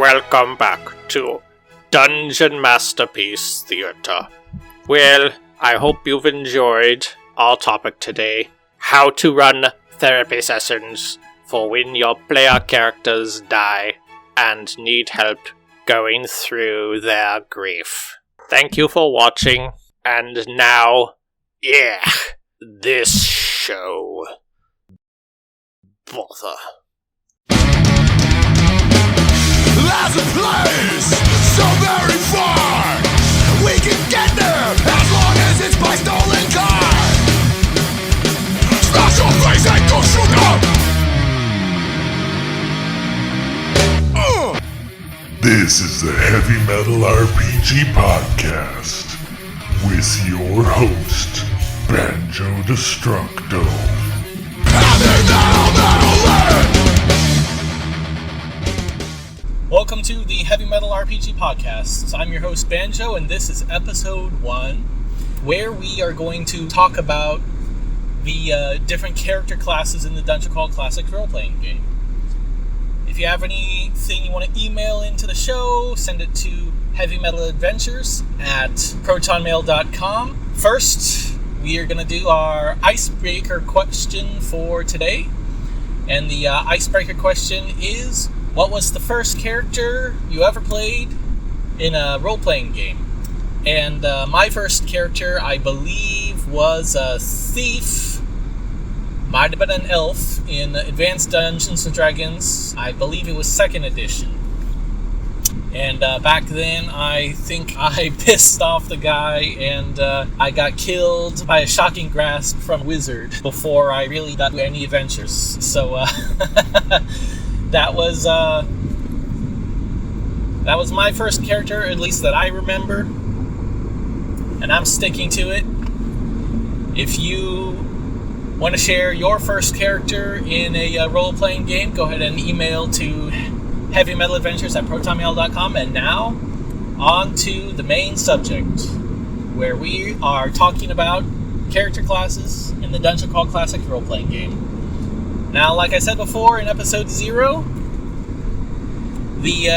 welcome back to Dungeon Masterpiece Theater. Well, I hope you've enjoyed our topic today, how to run therapy sessions for when your player characters die and need help going through their grief. Thank you for watching, and now, this show. Bother. There's a place so very far. We can get there as long as it's by stolen car. Smash your face and go shoot up. This is the Heavy Metal RPG Podcast with your host, Banjo Destructo. Welcome to the Heavy Metal RPG Podcast. I'm your host, Banjo, and this is episode 1, where we are going to talk about the different character classes in the Dungeon Crawl Classics role-playing game. If you have anything you want to email into the show, send it to heavymetaladventures@protonmail.com. First, we are going to do our icebreaker question for today. And the icebreaker question is, what was the first character you ever played in a role-playing game? And my first character, I believe, was a thief. Might have been an elf in Advanced Dungeons & Dragons. I believe it was 2nd edition. And back then, I think I pissed off the guy, and I got killed by a shocking grasp from Wizard before I really got to any adventures. So that was my first character, at least that I remember, and I'm sticking to it. If you want to share your first character in a role-playing game, go ahead and email to heavymetaladventures@protonmail.com. And now, on to the main subject, where we are talking about character classes in the Dungeon Crawl Classics role-playing game. Now, like I said before in episode 0, the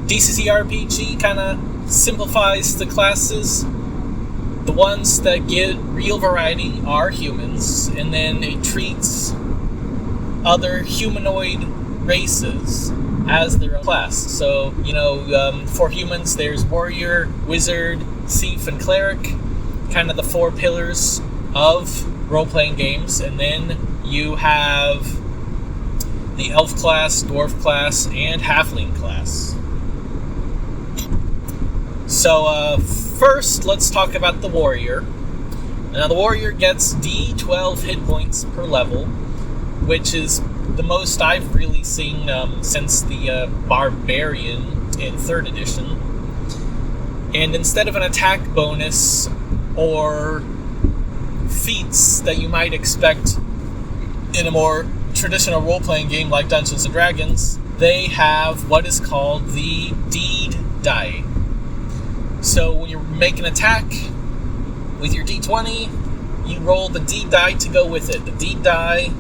DCC RPG kind of simplifies the classes. The ones that get real variety are humans, and then it treats other humanoid races as their own class. So, for humans, there's warrior, wizard, thief, and cleric, kind of the 4 pillars of role-playing games. And then you have the elf class, dwarf class, and halfling class. So, first, let's talk about the warrior. Now, the warrior gets D12 hit points per level, which is the most I've really seen since the barbarian in 3rd edition. And instead of an attack bonus or feats that you might expect in a more traditional role-playing game like Dungeons & Dragons, they have what is called the deed die. So when you make an attack with your d20, you roll the deed die to go with it. The deed die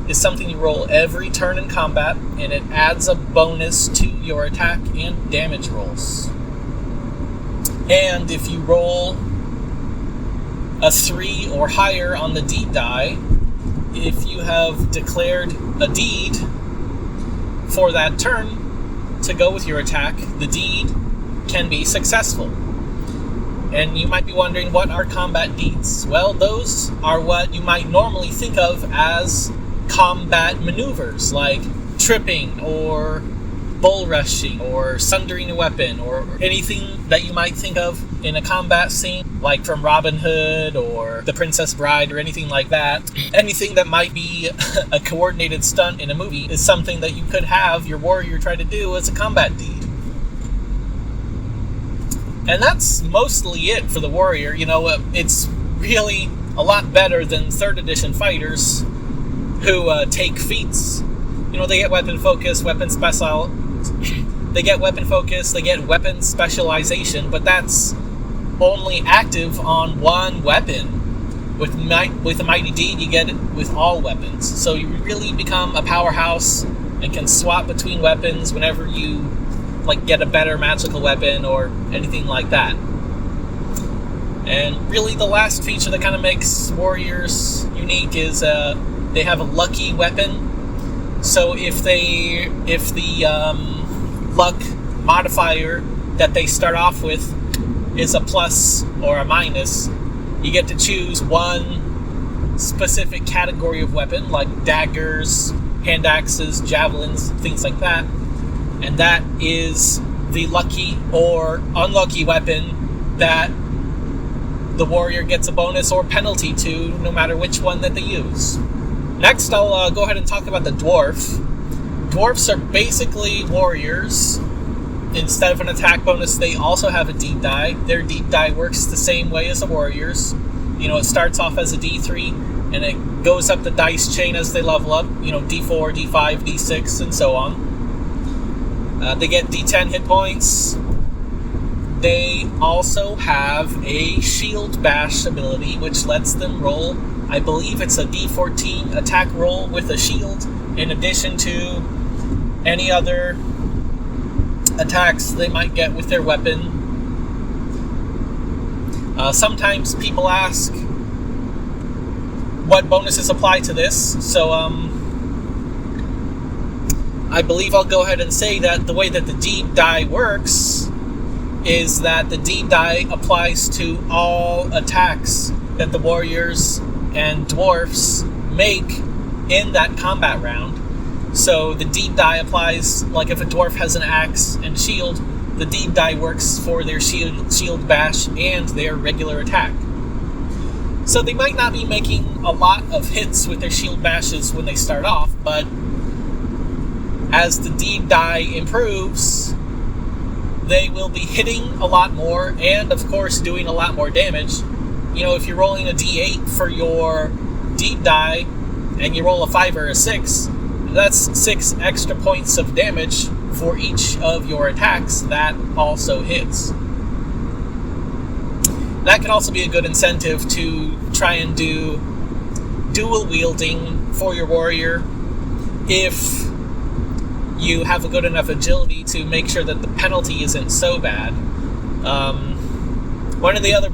is something you roll every turn in combat, and it adds a bonus to your attack and damage rolls. And if you roll a 3 or higher on the deed die, if you have declared a deed for that turn to go with your attack, the deed can be successful. And you might be wondering, what are combat deeds? Well, those are what you might normally think of as combat maneuvers, like tripping or bull rushing or sundering a weapon, or anything that you might think of in a combat scene, like from Robin Hood or The Princess Bride or anything like that. Anything that might be a coordinated stunt in a movie is something that you could have your warrior try to do as a combat deed. And that's mostly it for the warrior. It's really a lot better than 3rd edition fighters who take feats. They get weapon focus, weapon special. They get weapon focus, they get weapon specialization, but that's only active on one weapon. With a mighty deed, you get it with all weapons. So you really become a powerhouse and can swap between weapons whenever you like get a better magical weapon or anything like that. And really the last feature that kind of makes warriors unique is they have a lucky weapon. So if the luck modifier that they start off with is a plus or a minus, you get to choose one specific category of weapon, like daggers, hand axes, javelins, things like that. And that is the lucky or unlucky weapon that the warrior gets a bonus or penalty to, no matter which one that they use. Next, I'll go ahead and talk about the dwarf. Dwarfs are basically warriors. Instead of an attack bonus, they also have a deep die. Their deep die works the same way as the warriors. It starts off as a D3, and it goes up the dice chain as they level up. D4, D5, D6, and so on. They get D10 hit points. They also have a shield bash ability, which lets them roll, I believe it's a D14 attack roll with a shield, in addition to any other attacks they might get with their weapon. Sometimes people ask what bonuses apply to this, so I believe I'll go ahead and say that the way that the deep die works is that the deep die applies to all attacks that the warriors and dwarfs make in that combat round. So the deep die applies, like if a dwarf has an axe and shield, the deep die works for their shield bash and their regular attack. So they might not be making a lot of hits with their shield bashes when they start off, but as the deep die improves, they will be hitting a lot more and, of course, doing a lot more damage. If you're rolling a D8 for your deep die and you roll a 5 or a 6, that's 6 extra points of damage for each of your attacks. That also hits. That can also be a good incentive to try and do dual wielding for your warrior if you have a good enough agility to make sure that the penalty isn't so bad. One of the other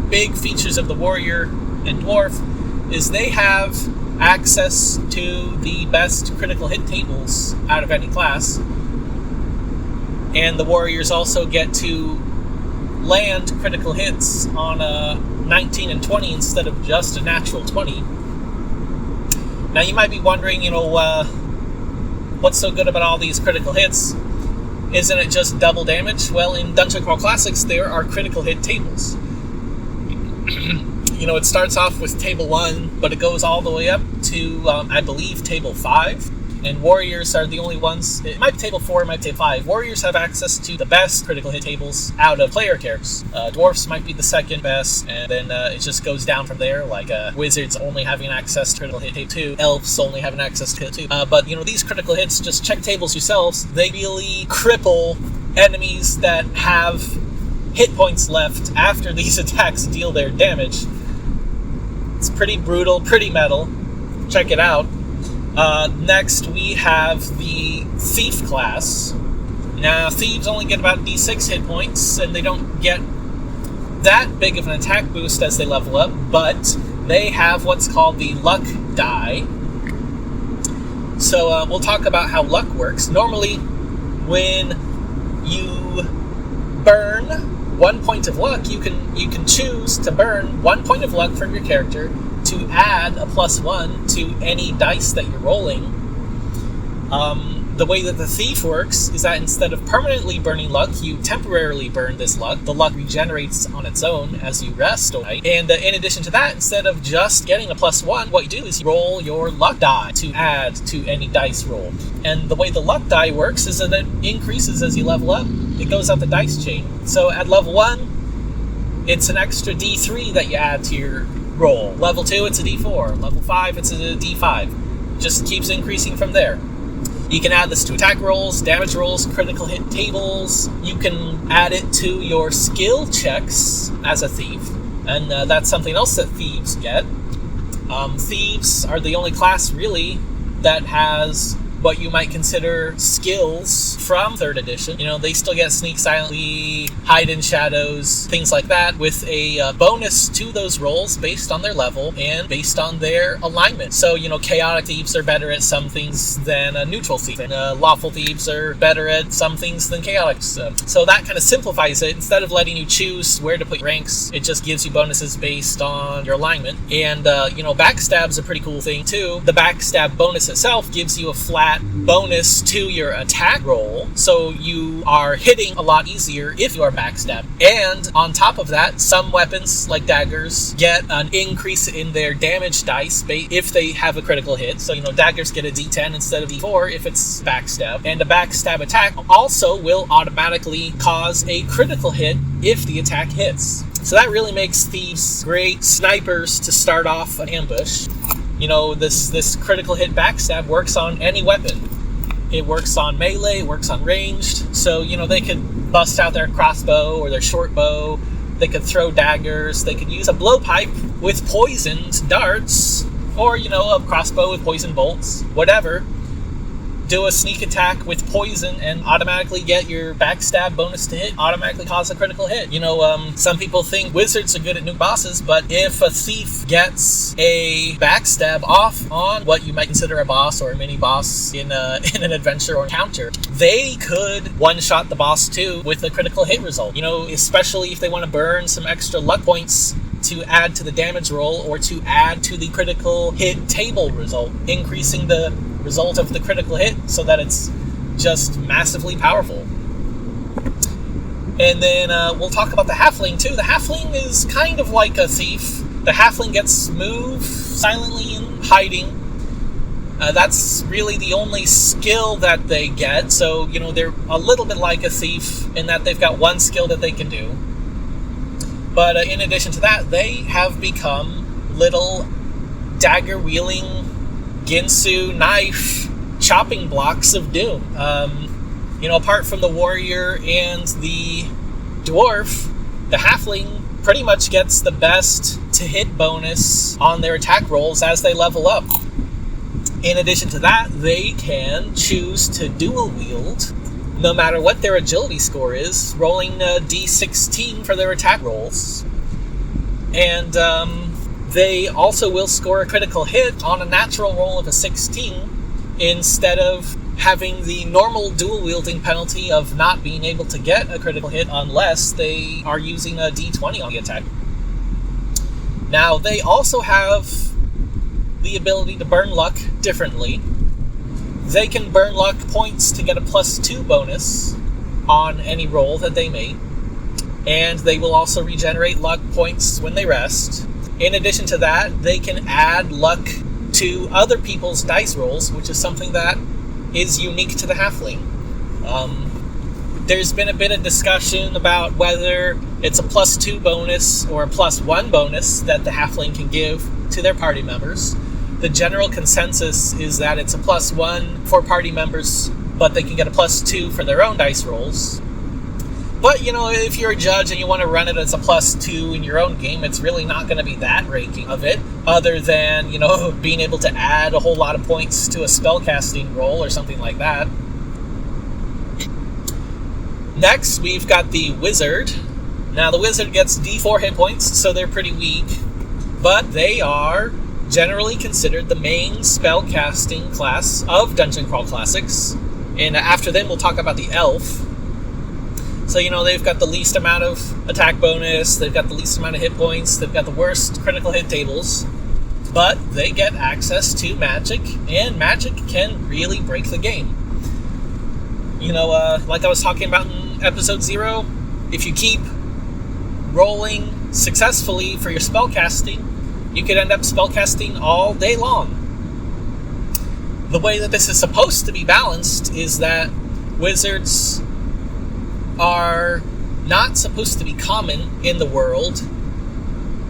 big features of the warrior and dwarf is they have access to the best critical hit tables out of any class. And the warriors also get to land critical hits on a 19 and 20 instead of just a natural 20. Now you might be wondering, what's so good about all these critical hits? Isn't it just double damage? Well, in Dungeon Crawl Classics, there are critical hit tables. It starts off with table 1, but it goes all the way up to, I believe, table 5. And warriors are the only ones. It might be table 4, it might be table 5. Warriors have access to the best critical hit tables out of player characters. Dwarfs might be the second best, and then it just goes down from there, like wizards only having access to critical hit table 2, elves only having access to table 2. But these critical hits, just check tables yourselves, they really cripple enemies that have hit points left after these attacks deal their damage. It's pretty brutal, pretty metal. Check it out. Next, we have the Thief class. Now, Thieves only get about D6 hit points, and they don't get that big of an attack boost as they level up, but they have what's called the Luck die. So, we'll talk about how luck works. Normally, when you burn 1 point of luck, you can choose to burn 1 point of luck from your character to add a +1 to any dice that you're rolling. The way that the Thief works is that instead of permanently burning luck, you temporarily burn this luck. The luck regenerates on its own as you rest, right? And in addition to that, instead of just getting a +1, what you do is you roll your luck die to add to any dice roll. And the way the luck die works is that it increases as you level up. It goes up the dice chain. So at level 1, it's an extra D3 that you add to your roll. Level 2, it's a D4. Level 5, it's a D5. Just keeps increasing from there. You can add this to attack rolls, damage rolls, critical hit tables. You can add it to your skill checks as a thief, and that's something else that thieves get. Thieves are the only class, really, that has what you might consider skills from 3rd edition. They still get sneak silently, hide in shadows, things like that, with a bonus to those rolls based on their level and based on their alignment. So, chaotic thieves are better at some things than neutral thieves, and lawful thieves are better at some things than chaotic. So that kind of simplifies it. Instead of letting you choose where to put your ranks, it just gives you bonuses based on your alignment. And, backstab's a pretty cool thing too. The backstab bonus itself gives you a flat bonus to your attack roll, so you are hitting a lot easier if you are backstabbed. And on top of that, some weapons, like daggers, get an increase in their damage dice if they have a critical hit. So, daggers get a d10 instead of d4 if it's backstab. And a backstab attack also will automatically cause a critical hit if the attack hits. So that really makes thieves great snipers to start off an ambush. This critical hit backstab works on any weapon. It works on melee, it works on ranged. So, they could bust out their crossbow or their short bow. They could throw daggers. They could use a blowpipe with poisoned darts, or, a crossbow with poison bolts, whatever. Do a sneak attack with poison and automatically get your backstab bonus to hit, automatically cause a critical hit. Some people think wizards are good at nuke bosses, but if a thief gets a backstab off on what you might consider a boss or a mini boss in an adventure or encounter, they could one-shot the boss too with a critical hit result. Especially if they want to burn some extra luck points to add to the damage roll or to add to the critical hit table result, increasing the result of the critical hit so that it's just massively powerful. And then we'll talk about the halfling too. The halfling is kind of like a thief. The halfling gets move silently and hiding. That's really the only skill that they get. So, they're a little bit like a thief in that they've got one skill that they can do. But in addition to that, they have become little dagger-wielding Ginsu knife chopping blocks of doom. Apart from the warrior and the dwarf, the halfling pretty much gets the best to hit bonus on their attack rolls as they level up. In addition to that, they can choose to dual wield no matter what their agility score is, rolling a d16 for their attack rolls. And they also will score a critical hit on a natural roll of a 16 instead of having the normal dual-wielding penalty of not being able to get a critical hit unless they are using a d20 on the attack. Now, they also have the ability to burn luck differently. They can burn luck points to get a +2 bonus on any roll that they make, and they will also regenerate luck points when they rest. In addition to that, they can add luck to other people's dice rolls, which is something that is unique to the halfling. There's been a bit of discussion about whether it's a +2 bonus or a +1 bonus that the halfling can give to their party members. The general consensus is that it's a +1 for party members, but they can get a +2 for their own dice rolls. But, if you're a judge and you want to run it as a +2 in your own game, it's really not going to be that raking of it, other than, being able to add a whole lot of points to a spellcasting roll or something like that. Next, we've got the wizard. Now, the wizard gets d4 hit points, so they're pretty weak, but they are generally considered the main spellcasting class of Dungeon Crawl Classics. And after them, we'll talk about the elf. So, they've got the least amount of attack bonus, they've got the least amount of hit points, they've got the worst critical hit tables, but they get access to magic, and magic can really break the game. Like I was talking about in episode 0, if you keep rolling successfully for your spellcasting, you could end up spellcasting all day long. The way that this is supposed to be balanced is that wizards are not supposed to be common in the world.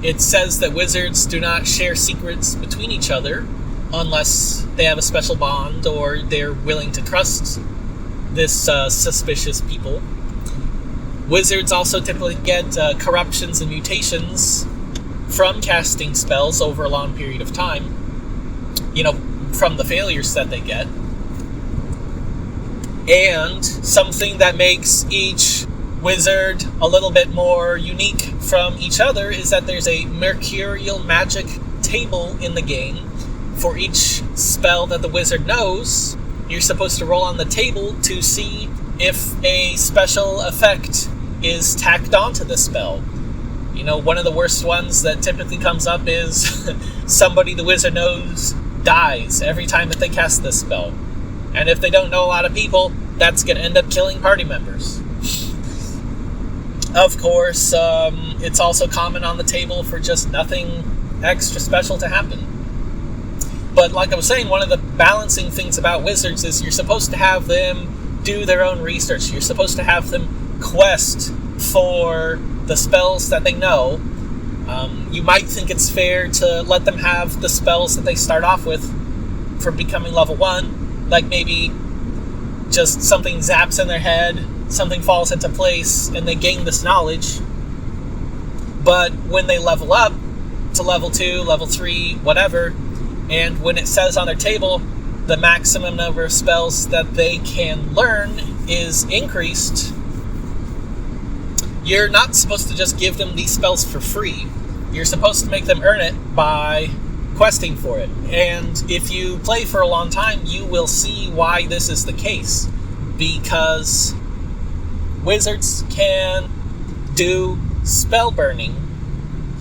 It says that wizards do not share secrets between each other unless they have a special bond or they're willing to trust this suspicious people. Wizards also typically get corruptions and mutations from casting spells over a long period of time, from the failures that they get. And something that makes each wizard a little bit more unique from each other is that there's a mercurial magic table in the game. For each spell that the wizard knows, you're supposed to roll on the table to see if a special effect is tacked onto the spell. You know, one of the worst ones that typically comes up is somebody the wizard knows dies every time that they cast this spell. And if they don't know a lot of people, that's going to end up killing party members. Of course, it's also common on the table for just nothing extra special to happen. But like I was saying, one of the balancing things about wizards is you're supposed to have them do their own research. You're supposed to have them quest for the spells that they know. You might think it's fair to let them have the spells that they start off with for becoming level 1, like maybe just something zaps in their head, something falls into place, and they gain this knowledge. But when they level up to level 2, level 3, whatever, and when it says on their table the maximum number of spells that they can learn is increased, you're not supposed to just give them these spells for free. You're supposed to make them earn it by questing for it. And if you play for a long time, you will see why this is the case. Because wizards can do spell burning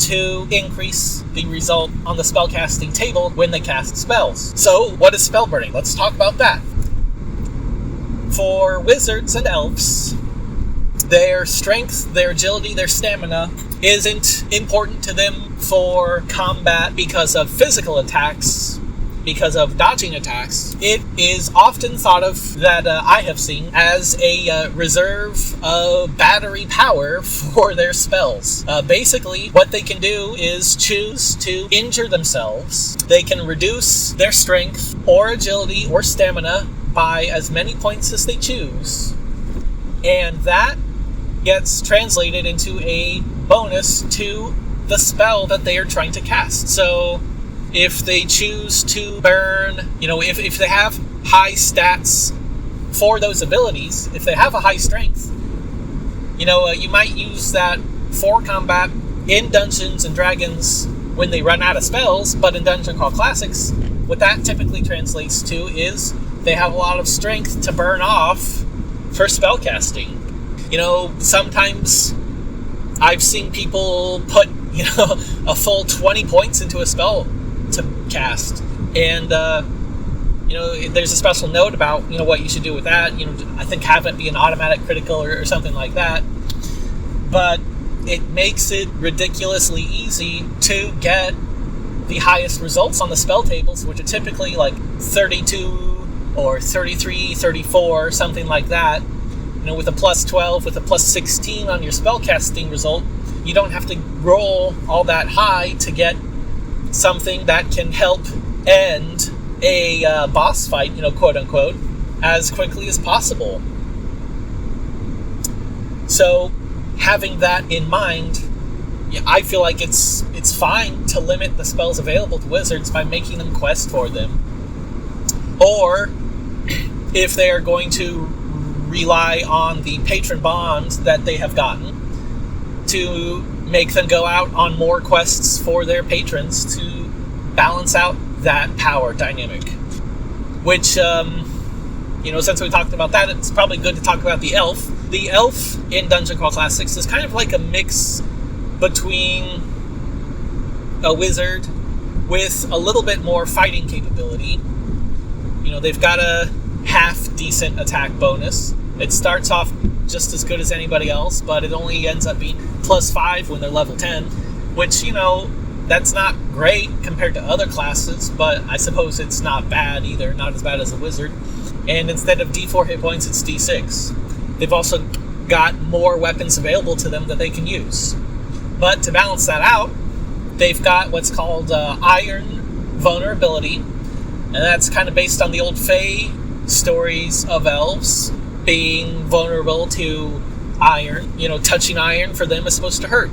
to increase the result on the spellcasting table when they cast spells. So, what is spell burning? Let's talk about that. For wizards and elves, their strength, their agility, their stamina isn't important to them for combat because of physical attacks, because of dodging attacks. It is often thought of, that I have seen, as a reserve of battery power for their spells. Basically, what they can do is choose to injure themselves. They can reduce their strength or agility or stamina by as many points as they choose, and that gets translated into a bonus to the spell that they are trying to cast. So if they choose to burn, if they have high stats for those abilities, if they have a high strength, you might use that for combat in Dungeons and Dragons when they run out of spells, but in Dungeon Crawl Classics, what that typically translates to is they have a lot of strength to burn off for spellcasting. Sometimes I've seen people put, a full 20 points into a spell to cast. And, there's a special note about, what you should do with that. I think have it be an automatic critical or something like that. But it makes it ridiculously easy to get the highest results on the spell tables, which are typically like 32 or 33, 34, something like that. With a plus 12, with a plus 16 on your spellcasting result, you don't have to roll all that high to get something that can help end a boss fight, quote unquote, as quickly as possible. So, having that in mind, I feel like it's fine to limit the spells available to wizards by making them quest for them. Or, if they are going to rely on the patron bond that they have gotten to make them go out on more quests for their patrons to balance out that power dynamic. Which, since we talked about that, it's probably good to talk about the elf. The elf in Dungeon Crawl Classics is kind of like a mix between a wizard with a little bit more fighting capability. They've got a half-decent attack bonus. It starts off just as good as anybody else, but it only ends up being plus 5 when they're level 10, which, that's not great compared to other classes, but I suppose it's not bad either, not as bad as a wizard. And instead of D4 hit points, it's D6. They've also got more weapons available to them that they can use. But to balance that out, they've got what's called Iron Vulnerability, and that's kind of based on the old Fae stories of elves being vulnerable to iron. Touching iron for them is supposed to hurt.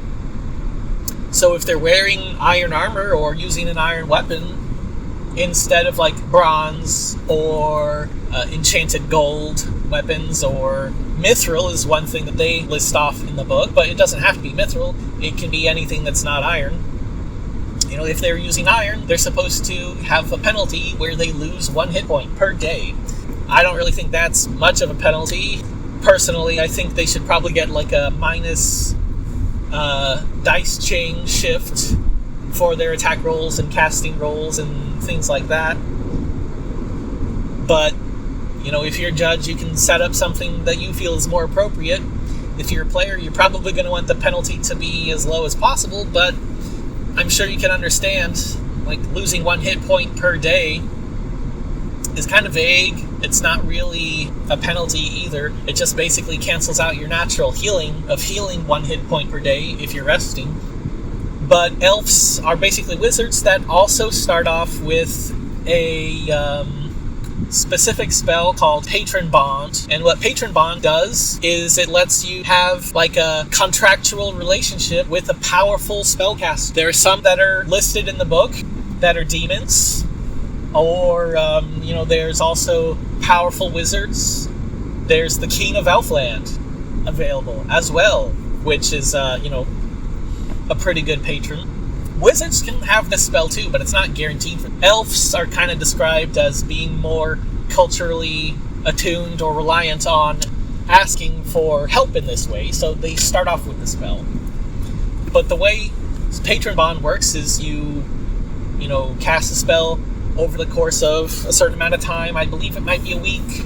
So if they're wearing iron armor or using an iron weapon, instead of like bronze or enchanted gold weapons, or mithril is one thing that they list off in the book, but it doesn't have to be mithril. It can be anything that's not iron. You know, if they're using iron, they're supposed to have a penalty where they lose 1 hit point per day. I don't really think that's much of a penalty. Personally, I think they should probably get like a minus dice chain shift for their attack rolls and casting rolls and things like that. But, you know, if you're a judge, you can set up something that you feel is more appropriate. If you're a player, you're probably going to want the penalty to be as low as possible, but I'm sure you can understand, like, losing 1 hit point per day is kind of vague. It's not really a penalty either. It just basically cancels out your natural healing of healing 1 hit point per day if you're resting. But elves are basically wizards that also start off with a specific spell called Patron Bond. And what Patron Bond does is it lets you have like a contractual relationship with a powerful spellcaster. There are some that are listed in the book that are demons, or there's also powerful wizards. There's the King of Elfland available as well, which is a pretty good patron. Wizards can have this spell too, but it's not guaranteed. Elves are kind of described as being more culturally attuned or reliant on asking for help in this way, so they start off with the spell. But the way Patron Bond works is you cast a spell over the course of a certain amount of time. I believe it might be a week.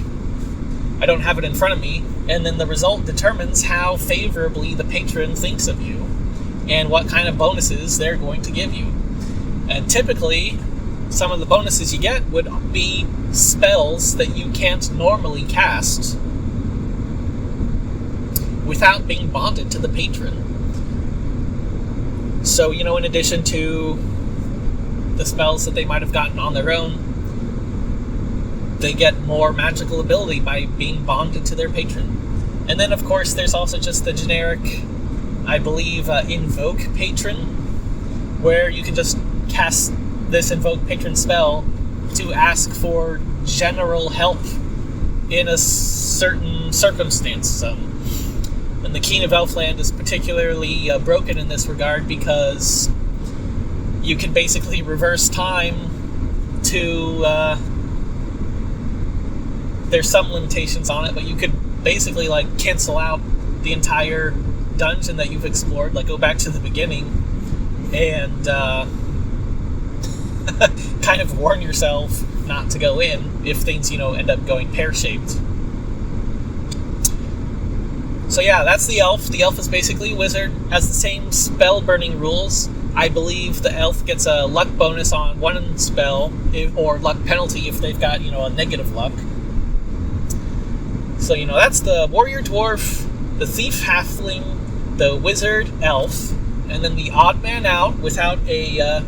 I don't have it in front of me. And then the result determines how favorably the patron thinks of you and what kind of bonuses they're going to give you. And typically, some of the bonuses you get would be spells that you can't normally cast without being bonded to the patron. So, in addition to the spells that they might have gotten on their own, they get more magical ability by being bonded to their patron. And then, of course, there's also just the generic, I believe, Invoke Patron, where you can just cast this Invoke Patron spell to ask for general help in a certain circumstance. And the King of Elfland is particularly broken in this regard because you can basically reverse time to... there's some limitations on it, but you could basically cancel out the entire dungeon that you've explored, go back to the beginning and kind of warn yourself not to go in if things end up going pear-shaped. So yeah, that's the elf. The elf is basically a wizard, has the same spell burning rules. I believe the elf gets a luck bonus on one spell, or luck penalty if they've got a negative luck. So that's the warrior dwarf, the thief halfling, the wizard elf, and then the odd man out without a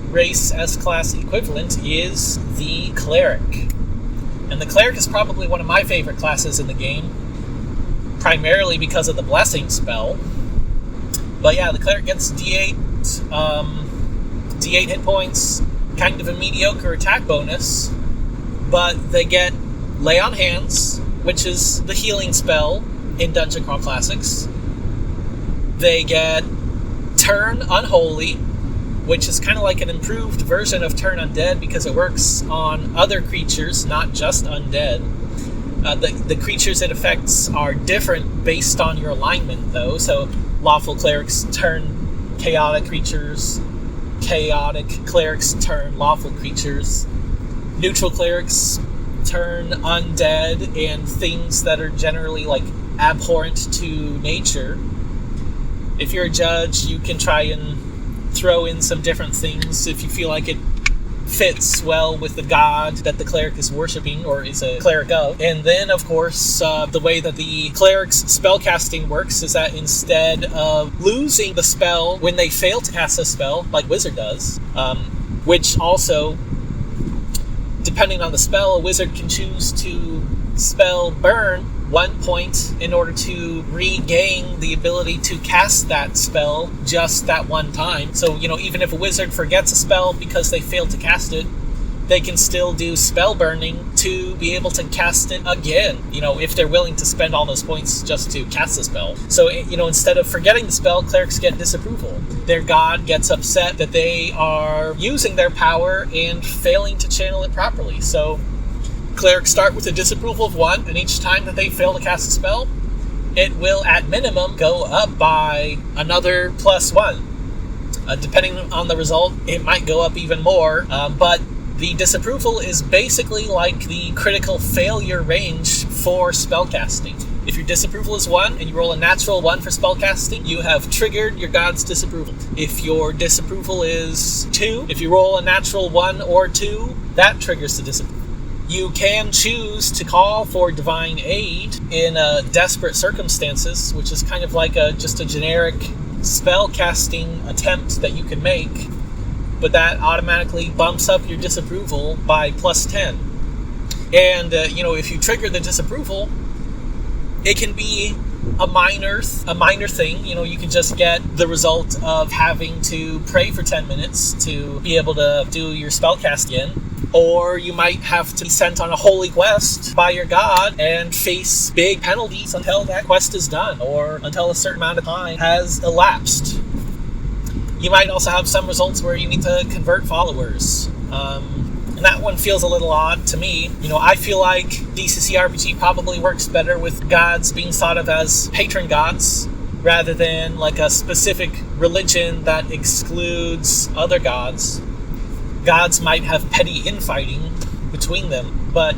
race S-class equivalent is the cleric. And the cleric is probably one of my favorite classes in the game, primarily because of the blessing spell. But yeah, the cleric gets D8 hit points, kind of a mediocre attack bonus, but they get Lay on Hands, which is the healing spell in Dungeon Crawl Classics. They get Turn Unholy, which is kind of like an improved version of Turn Undead because it works on other creatures, not just undead. The creatures it affects are different based on your alignment, though. So lawful clerics turn chaotic creatures, chaotic clerics turn lawful creatures, neutral clerics turn undead and things that are generally abhorrent to nature. If you're a judge, you can try and throw in some different things if you feel like it fits well with the god that the cleric is worshipping or is a cleric of. And then, of course, the way that the cleric's spellcasting works is that instead of losing the spell when they fail to cast a spell, like Wizard does, which also, depending on the spell, a wizard can choose to spell Burn 1 point in order to regain the ability to cast that spell just that one time. So, even if a wizard forgets a spell because they failed to cast it, they can still do spell burning to be able to cast it again, if they're willing to spend all those points just to cast the spell. So, instead of forgetting the spell, clerics get disapproval. Their god gets upset that they are using their power and failing to channel it properly. So, clerics start with a disapproval of 1, and each time that they fail to cast a spell, it will, at minimum, go up by another +1. Depending on the result, it might go up even more, but the disapproval is basically like the critical failure range for spellcasting. If your disapproval is 1 and you roll a natural 1 for spellcasting, you have triggered your god's disapproval. If your disapproval is 2, if you roll a natural 1 or 2, that triggers the disapproval. You can choose to call for divine aid in desperate circumstances, which is kind of like just a generic spellcasting attempt that you can make, but that automatically bumps up your disapproval by +10. And if you trigger the disapproval, it can be a minor thing. You can just get the result of having to pray for 10 minutes to be able to do your spellcast again. Or you might have to be sent on a holy quest by your god and face big penalties until that quest is done, or until a certain amount of time has elapsed. You might also have some results where you need to convert followers. And that one feels a little odd to me. I feel like DCC RPG probably works better with gods being thought of as patron gods, rather than like a specific religion that excludes other gods. Gods might have petty infighting between them, but,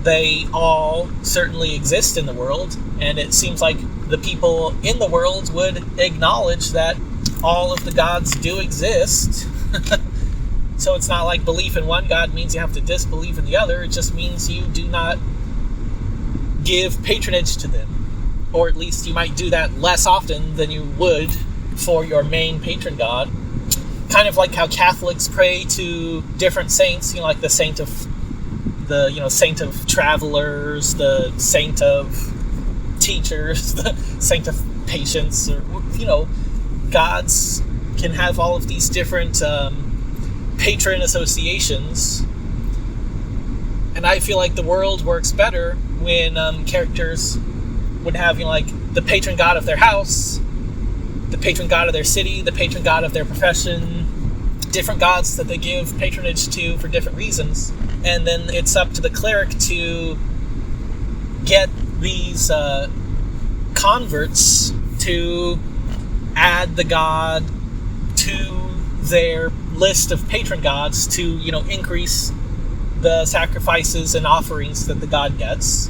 they all certainly exist in the world, and it seems like the people in the world would acknowledge that all of the gods do exist. So it's not like belief in one god means you have to disbelieve in the other. It just means you do not give patronage to them. Or at least you might do that less often than you would for your main patron god. Kind of like how Catholics pray to different saints, like the saint of travelers, the saint of teachers, the saint of patience, or gods can have all of these different patron associations. And I feel like the world works better when characters would have the patron god of their house, the patron god of their city, the patron god of their profession, different gods that they give patronage to for different reasons. And then it's up to the cleric to get these converts to add the god to their list of patron gods to, increase the sacrifices and offerings that the god gets.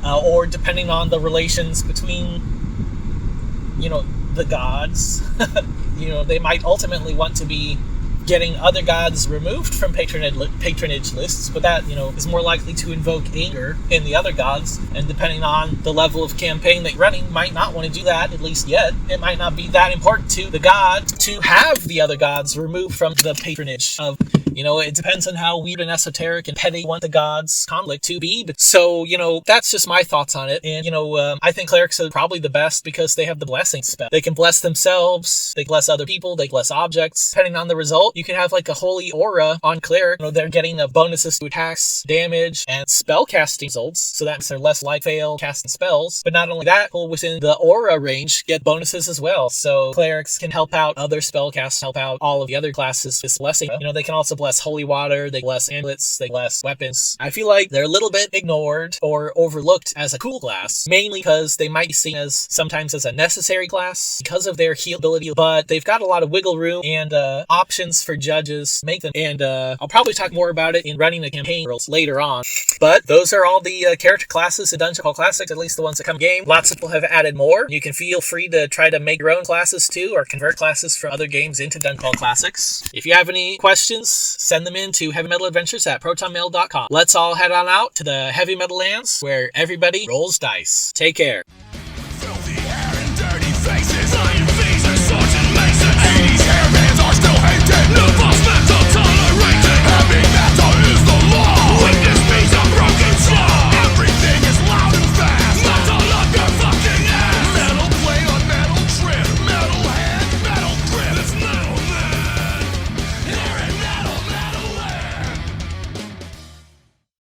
Or depending on the relations between the gods, they might ultimately want to be getting other gods removed from patronage lists, but that, is more likely to invoke anger in the other gods, and depending on the level of campaign that you're running, might not want to do that, at least yet. It might not be that important to the god to have the other gods removed from the patronage of, it depends on how weird and esoteric and petty you want the gods' conflict to be. So, that's just my thoughts on it. And, I think clerics are probably the best because they have the blessing spell. They can bless themselves, they bless other people, they bless objects. Depending on the result, you can have a holy aura on cleric. They're getting bonuses to attacks, damage, and spell casting results. So that means they're less like fail casting spells. But not only that, people within the aura range get bonuses as well. So clerics can help out other spellcasts, help out all of the other classes with blessing. They can also bless holy water, they bless amulets, they bless weapons. I feel like they're a little bit ignored or overlooked as a cool class, mainly because they might be seen sometimes as a necessary class because of their heal ability, but they've got a lot of wiggle room and options for judges make them. And I'll probably talk more about it in running the campaign rules later on. But those are all the character classes in Dungeon Call Classics, at least the ones that come game. Lots of people have added more. You can feel free to try to make your own classes too, or convert classes from other games into Dungeon Call Classics. If you have any questions, send them in to heavymetaladventures@protonmail.com. Let's all head on out to the Heavy Metal Lands, where everybody rolls dice. Take care.